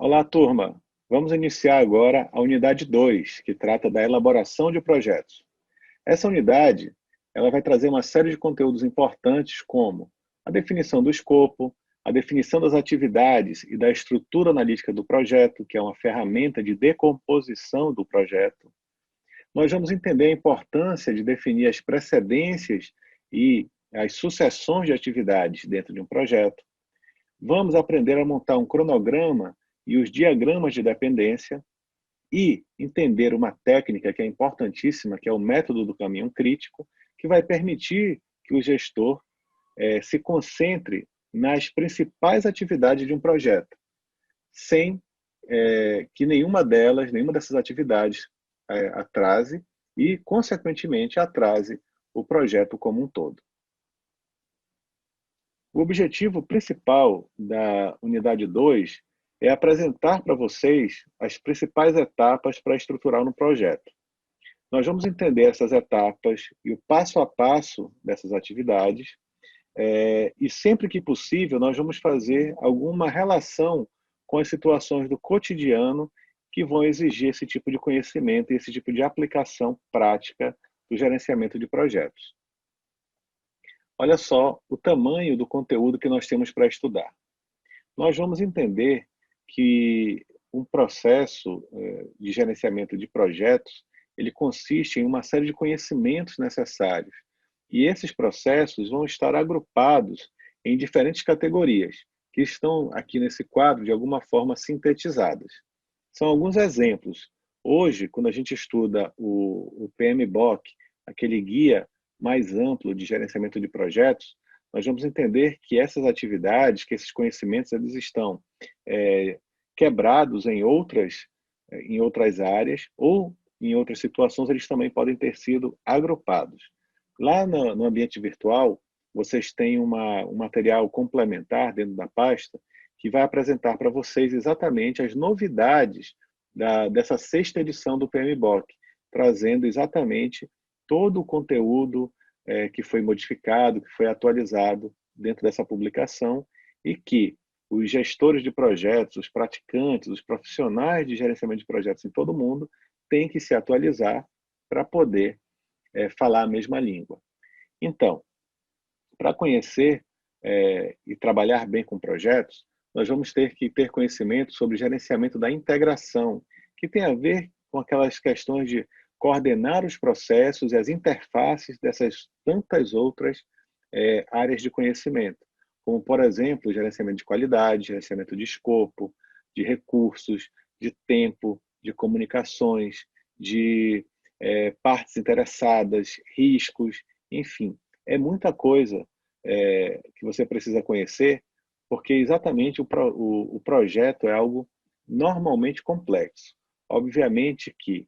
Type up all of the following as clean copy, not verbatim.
Olá, turma. Vamos iniciar agora a unidade 2, que trata da elaboração de projetos. Essa unidade, ela vai trazer uma série de conteúdos importantes como a definição do escopo, a definição das atividades e da estrutura analítica do projeto, que é uma ferramenta de decomposição do projeto. Nós vamos entender a importância de definir as precedências e as sucessões de atividades dentro de um projeto. Vamos aprender a montar um cronograma e os diagramas de dependência e entender uma técnica que é importantíssima, que é o método do caminho crítico, que vai permitir que o gestor se concentre nas principais atividades de um projeto, sem que nenhuma dessas atividades atrase e, consequentemente, atrase o projeto como um todo. O objetivo principal da unidade 2 é apresentar para vocês as principais etapas para estruturar um projeto. Nós vamos entender essas etapas e o passo a passo dessas atividades, e sempre que possível nós vamos fazer alguma relação com as situações do cotidiano que vão exigir esse tipo de conhecimento e esse tipo de aplicação prática do gerenciamento de projetos. Olha só o tamanho do conteúdo que nós temos para estudar. Nós vamos entender que um processo de gerenciamento de projetos, ele consiste em uma série de conhecimentos necessários. E esses processos vão estar agrupados em diferentes categorias, que estão aqui nesse quadro de alguma forma sintetizadas. São alguns exemplos. Hoje, quando a gente estuda o PMBOK, aquele guia mais amplo de gerenciamento de projetos, nós vamos entender que essas atividades, que esses conhecimentos, eles estão quebrados em outras áreas ou em outras situações eles também podem ter sido agrupados. Lá no ambiente virtual, vocês têm um material complementar dentro da pasta que vai apresentar para vocês exatamente as novidades dessa sexta edição do PMBOK, trazendo exatamente todo o conteúdo que foi modificado, que foi atualizado dentro dessa publicação e que os gestores de projetos, os praticantes, os profissionais de gerenciamento de projetos em todo o mundo têm que se atualizar para poder falar a mesma língua. Então, para conhecer e trabalhar bem com projetos, nós vamos ter que ter conhecimento sobre gerenciamento da integração, que tem a ver com aquelas questões de coordenar os processos e as interfaces dessas tantas outras áreas de conhecimento, como, por exemplo, gerenciamento de qualidade, gerenciamento de escopo, de recursos, de tempo, de comunicações, de partes interessadas, riscos, enfim, é muita coisa que você precisa conhecer, porque exatamente o projeto é algo normalmente complexo. Obviamente que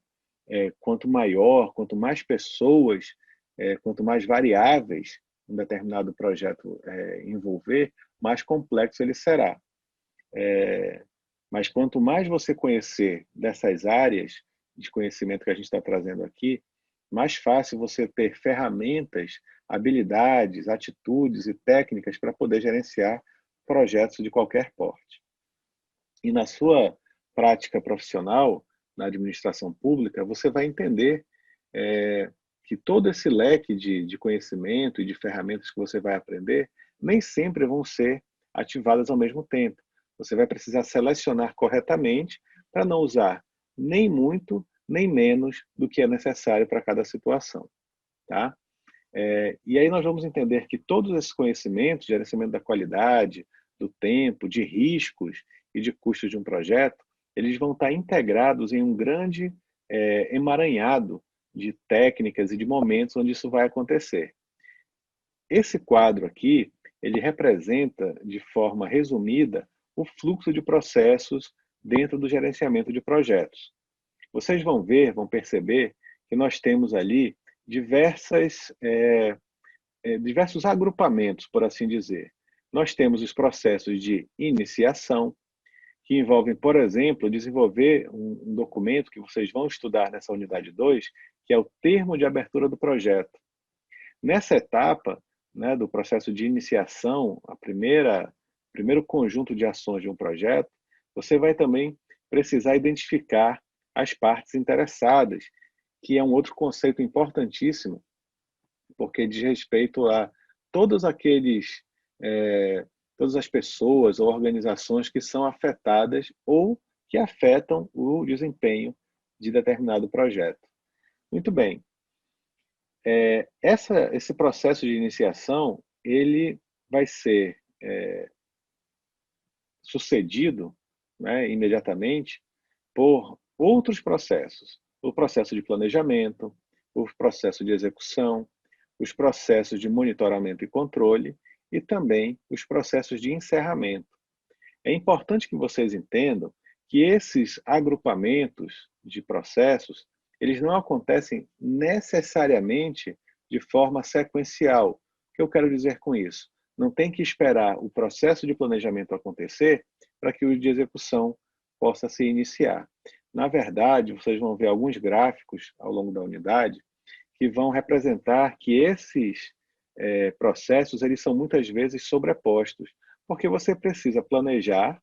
quanto maior, quanto mais pessoas, quanto mais variáveis um determinado projeto envolver, mais complexo ele será. Mas quanto mais você conhecer dessas áreas de conhecimento que a gente está trazendo aqui, mais fácil você ter ferramentas, habilidades, atitudes e técnicas para poder gerenciar projetos de qualquer porte. E na sua prática profissional, na administração pública, você vai entender que todo esse leque de conhecimento e de ferramentas que você vai aprender nem sempre vão ser ativadas ao mesmo tempo. Você vai precisar selecionar corretamente para não usar nem muito, nem menos do que é necessário para cada situação. Tá? E aí nós vamos entender que todos esses conhecimentos, gerenciamento da qualidade, do tempo, de riscos e de custos de um projeto, eles vão estar integrados em um grande emaranhado de técnicas e de momentos onde isso vai acontecer. Esse quadro aqui, ele representa, de forma resumida, o fluxo de processos dentro do gerenciamento de projetos. Vocês vão ver, vão perceber que nós temos ali diversos agrupamentos, por assim dizer. Nós temos os processos de iniciação, que envolvem, por exemplo, desenvolver um documento que vocês vão estudar nessa unidade 2, que é o termo de abertura do projeto. Nessa etapa, né, do processo de iniciação, primeiro conjunto de ações de um projeto, você vai também precisar identificar as partes interessadas, que é um outro conceito importantíssimo, porque diz respeito a todos aqueles, todas as pessoas ou organizações que são afetadas ou que afetam o desempenho de determinado projeto. Muito bem. Esse processo de iniciação, ele vai ser sucedido, né, imediatamente por outros processos. O processo de planejamento, o processo de execução, os processos de monitoramento e controle e também os processos de encerramento. É importante que vocês entendam que esses agrupamentos de processos, eles não acontecem necessariamente de forma sequencial. O que eu quero dizer com isso? Não tem que esperar o processo de planejamento acontecer para que o de execução possa se iniciar. Na verdade, vocês vão ver alguns gráficos ao longo da unidade que vão representar que esses processos eles são muitas vezes sobrepostos, porque você precisa planejar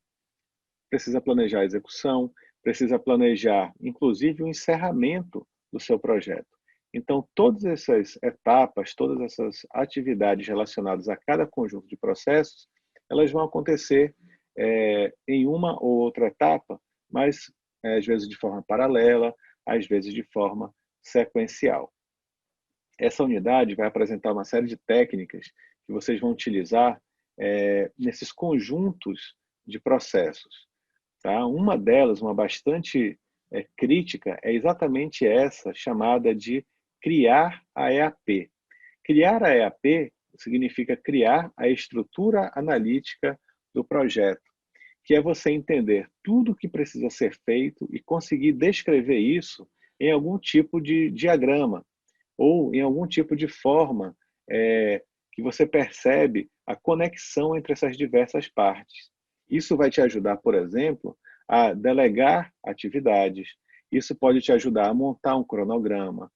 a execução, precisa planejar, inclusive, o encerramento do seu projeto. Então, todas essas etapas, todas essas atividades relacionadas a cada conjunto de processos, elas vão acontecer em uma ou outra etapa, mas às vezes de forma paralela, às vezes de forma sequencial. Essa unidade vai apresentar uma série de técnicas que vocês vão utilizar nesses conjuntos de processos. Tá? Uma delas, uma bastante crítica, é exatamente essa, chamada de criar a EAP. Criar a EAP significa criar a estrutura analítica do projeto, que é você entender tudo o que precisa ser feito e conseguir descrever isso em algum tipo de diagrama ou em algum tipo de forma que você percebe a conexão entre essas diversas partes. Isso vai te ajudar, por exemplo, a delegar atividades. Isso pode te ajudar a montar um cronograma.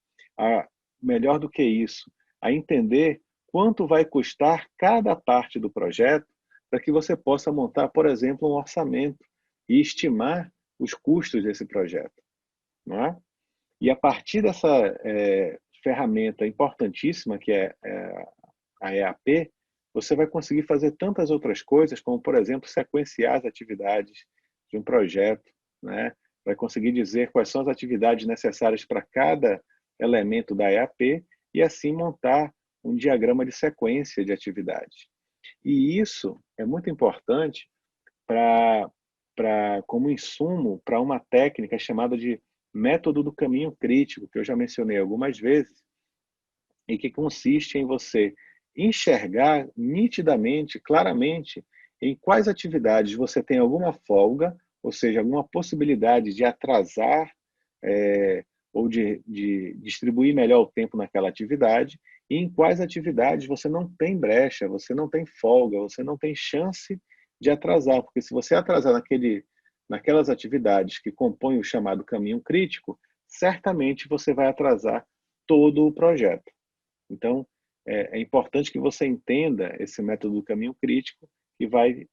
Melhor do que isso, a entender quanto vai custar cada parte do projeto para que você possa montar, por exemplo, um orçamento e estimar os custos desse projeto. Não é? E a partir dessa ferramenta importantíssima que é a EAP, você vai conseguir fazer tantas outras coisas, como, por exemplo, sequenciar as atividades de um projeto, né? Vai conseguir dizer quais são as atividades necessárias para cada elemento da EAP e assim montar um diagrama de sequência de atividades. E isso é muito importante como insumo para uma técnica chamada de método do caminho crítico, que eu já mencionei algumas vezes, e que consiste em você enxergar nitidamente, claramente, em quais atividades você tem alguma folga, ou seja, alguma possibilidade de atrasar ou de distribuir melhor o tempo naquela atividade, e em quais atividades você não tem brecha, você não tem folga, você não tem chance de atrasar, porque se você atrasar naquelas atividades que compõem o chamado caminho crítico, certamente você vai atrasar todo o projeto. Então, é importante que você entenda esse método do caminho crítico que vai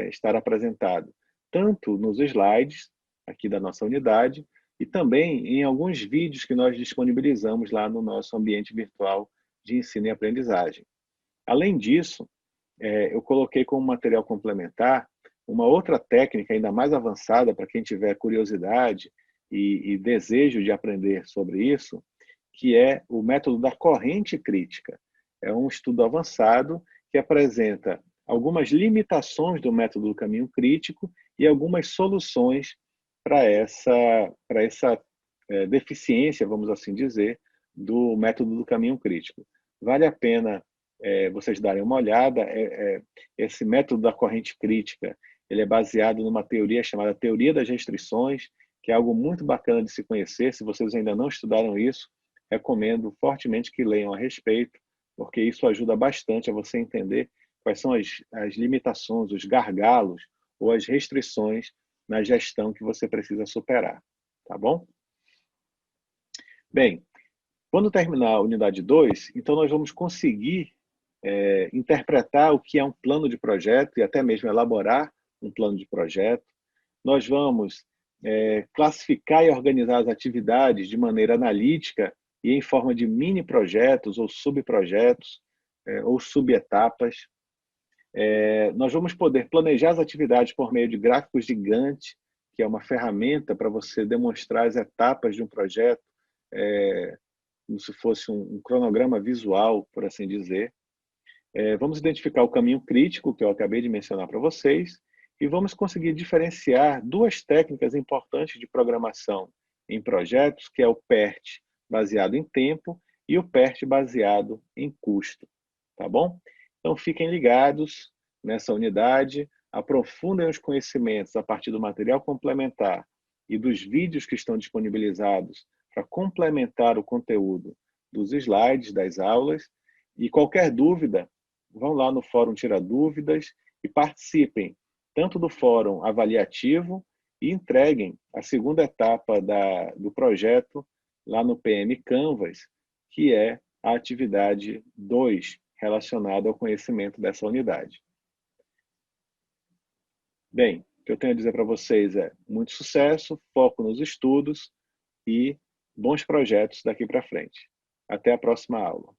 estar apresentado tanto nos slides aqui da nossa unidade e também em alguns vídeos que nós disponibilizamos lá no nosso ambiente virtual de ensino e aprendizagem. Além disso, eu coloquei como material complementar uma outra técnica ainda mais avançada para quem tiver curiosidade e desejo de aprender sobre isso, que é o método da corrente crítica. É um estudo avançado que apresenta algumas limitações do método do caminho crítico e algumas soluções para essa deficiência, vamos assim dizer, do método do caminho crítico. Vale a pena vocês darem uma olhada. Esse método da corrente crítica ele é baseado numa teoria chamada teoria das restrições, que é algo muito bacana de se conhecer. Se vocês ainda não estudaram isso, recomendo fortemente que leiam a respeito, porque isso ajuda bastante a você entender quais são as limitações, os gargalos ou as restrições na gestão que você precisa superar. Tá bom? Bem, quando terminar a unidade 2, então nós vamos conseguir interpretar o que é um plano de projeto e até mesmo elaborar um plano de projeto. nós vamos classificar e organizar as atividades de maneira analítica e em forma de mini projetos ou subprojetos ou subetapas. Nós vamos poder planejar as atividades por meio de gráficos de Gantt, que é uma ferramenta para você demonstrar as etapas de um projeto, como se fosse um cronograma visual, por assim dizer. Vamos identificar o caminho crítico, que eu acabei de mencionar para vocês, e vamos conseguir diferenciar duas técnicas importantes de programação em projetos, que é o PERT, baseado em tempo, e o PERT, baseado em custo. Tá bom? Então, fiquem ligados nessa unidade, aprofundem os conhecimentos a partir do material complementar e dos vídeos que estão disponibilizados para complementar o conteúdo dos slides das aulas. E qualquer dúvida, vão lá no Fórum Tira Dúvidas e participem tanto do Fórum Avaliativo e entreguem a segunda etapa do projeto lá no PM Canvas, que é a atividade 2, relacionada ao conhecimento dessa unidade. Bem, o que eu tenho a dizer para vocês é muito sucesso, foco nos estudos e bons projetos daqui para frente. Até a próxima aula.